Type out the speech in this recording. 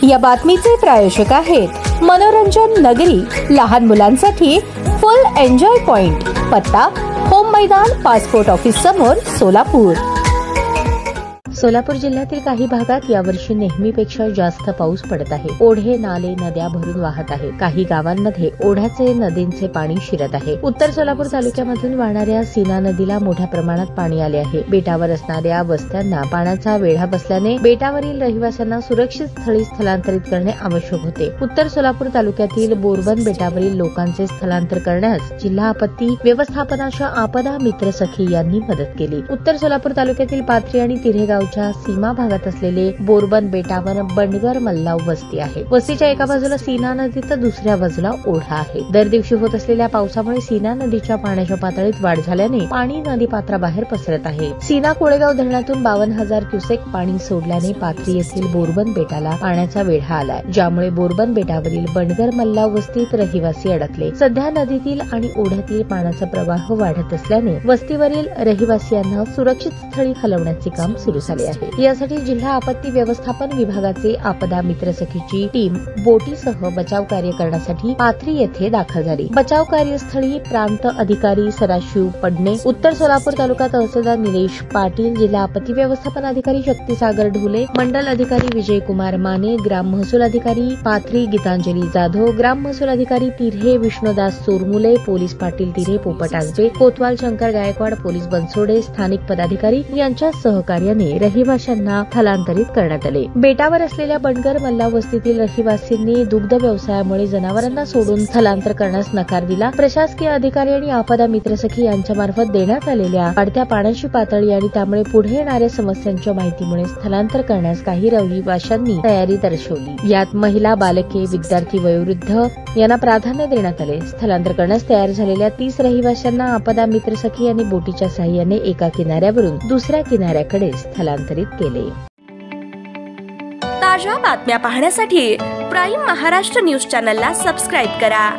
या बातमीचे प्रायोजक आहेत मनोरंजन नगरी, लहान मुलांसाठी फुल एन्जॉय पॉइंट, पत्ता होम मैदान, पासपोर्ट ऑफिस समोर, सोलापूर। सोलापूर जिल्ह्यातील काही भागात यावर्षी नेहमीपेक्षा जास्त पाऊस पडत आहे। ओढे, नाले, नद्या भरून वाहत आहे। काही गावांमध्ये ओढ्याचे, नदींचे पाणी शिरत आहे। उत्तर सोलापूर तालुक्यामधून वाहणाऱ्या सीना नदीला मोठ्या प्रमाणात पाणी आले आहे। बेटावर असणाऱ्या वस्त्यांना पाण्याचा वेढा बसल्याने बेटावरील रहिवाशांना सुरक्षित स्थळी स्थलांतरित करणे आवश्यक होते। उत्तर सोलापूर तालुक्यातील बोरबन बेटावरील लोकांचे स्थलांतर करण्यास जिल्हा आपत्ती व्यवस्थापनाच्या आपदा मित्र सखी यांनी मदत केली। उत्तर सोलापूर तालुक्यातील पाथरी आणि तिरेगाव सीमा भागात असलेले बोरबन बेटावर बंडगर मल्लाव वस्ती आहे। वस्तीच्या एका बाजूला सीना नदी तर दुसऱ्या बाजूला ओढा आहे। दर दिवशी होत असलेल्या पावसामुळे सीना नदीच्या पाण्याच्या पातळीत वाढ झाल्याने पाणी नदी पात्राबाहेर पसरत आहे। सीना कोळेगाव धरणातून 52,000 क्युसेक पाणी सोडल्याने पाथरी येथील बोरबन बेटाला पाण्याचा वेढा आलाय, ज्यामुळे बोरबन बेटावरील बंडगर मल्लाव वस्तीत रहिवासी अडकले। सध्या नदीतील आणि ओढ्यातील पाण्याचा प्रवाह वाढत असल्याने वस्तीवरील रहिवासियांना सुरक्षित स्थळी हलवण्याचे काम सुरू झाले आहे। यासाठी जिल्हा आपत्ती व्यवस्थापन विभागाचे आपदा मित्र सखीची टीम बोटीसह बचाव कार्य करण्यासाठी पाथरी येथे दाखल झाली। बचाव कार्यस्थळी प्रांत अधिकारी सदाशिव पडणे, उत्तर सोलापूर तालुका तहसीलदार निलेश पाटील, जिल्हा आपत्ती व्यवस्थापन अधिकारी शक्तीसागर ढोले, मंडल अधिकारी विजयकुमार माने, ग्राम महसूल अधिकारी पाथरी गीतांजली जाधव, ग्राम महसूल अधिकारी तिऱ्हे विष्णुदास चोरमुले, पोलीस पाटील तिऱ्हे पोपट आजबे, कोतवाल शंकर गायकवाड, पोलीस बनसोडे, स्थानिक पदाधिकारी यांच्या सहकार्याने रहिवाशांना स्थलांतरित करण्यात आले। बेटावर असलेल्या बंडगर मल्लाव वस्तीतील रहिवासींनी दुग्ध व्यवसायामुळे जनावरांना सोडून स्थलांतर करण्यास नकार दिला। प्रशासकीय अधिकारी आणि आपदा मित्र सखी यांच्यामार्फत देण्यात आलेल्या वाढत्या पाण्याची पातळी आणि त्यामुळे पुढे येणाऱ्या समस्यांच्या माहितीमुळे स्थलांतर करण्यास काही रहिवाशांनी तयारी दर्शवली। यात महिला, बालके, विद्यार्थी, वयोवृद्ध यांना प्राधान्य देण्यात आले। स्थलांतर करण्यास तयार झालेल्या 30 रहिवाशांना आपदा मित्र सखी यांनी बोटीच्या साहाय्याने एका किनाऱ्यावरून दुसऱ्या किनाऱ्याकडे स्थलांतरित केले। ताज्या बातम्या पाहण्यासाठी प्राईम महाराष्ट्र न्यूज चॅनलला सबस्क्राईब करा।